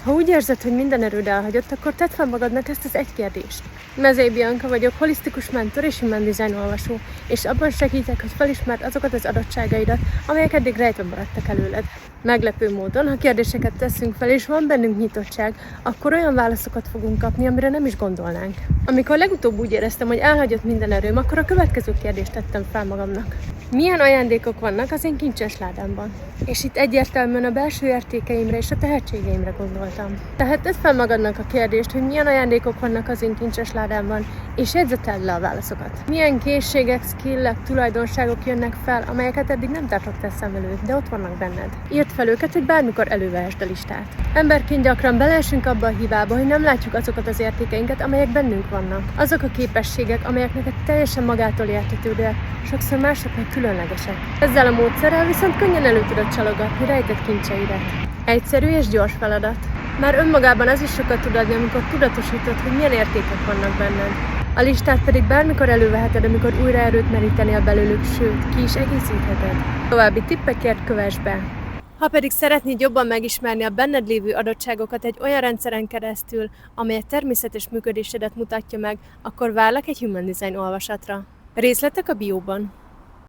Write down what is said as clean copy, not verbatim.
Ha úgy érzed, hogy minden erőd elhagyott, akkor tedd fel magadnak ezt az egy kérdést. Mezei Bianca vagyok, holisztikus mentor és human design olvasó, és abban segítek, hogy felismerd azokat az adottságaidat, amelyek eddig rejtve maradtak előled. Meglepő módon, ha kérdéseket teszünk fel és van bennünk nyitottság, akkor olyan válaszokat fogunk kapni, amire nem is gondolnánk. Amikor legutóbb úgy éreztem, hogy elhagyott minden erőm, akkor a következő kérdést tettem fel magamnak. Milyen ajándékok vannak az én kincses ládámban? És itt egyértelműen a belső értékeimre és a tehetségeimre gondoltam. Tehát tedd fel magadnak a kérdést, hogy milyen ajándékok vannak az én kincses ládámban, és jegyzetel le a válaszokat. Milyen készségek, skillek, tulajdonságok jönnek fel, amelyeket eddig nem tartottál szem előtt, de ott vannak benned. Írd fel őket, hogy bármikor elővehesd a listát. Emberként gyakran beleesünk abba a hibába, hogy nem látjuk azokat az értékeinket, amelyek bennünk vannak. Azok a képességek, amelyek neked teljesen magától értetődőek, sokszor másoknak különlegesek. Ezzel a módszerrel viszont könnyen elő tudod csalogatni rejtett kincseidet. Egyszerű és gyors feladat. Már önmagában az is sokat tud adni, amikor tudatosítod, hogy milyen értékek vannak benned. A listát pedig bármikor előveheted, amikor újra erőt merítenél belőlük, sőt, ki is egészítheted. További tippekért kövess be! Ha pedig szeretnéd jobban megismerni a benned lévő adottságokat egy olyan rendszeren keresztül, amely a természetes működésedet mutatja meg, akkor várlak egy Human Design olvasatra. Részletek a bióban.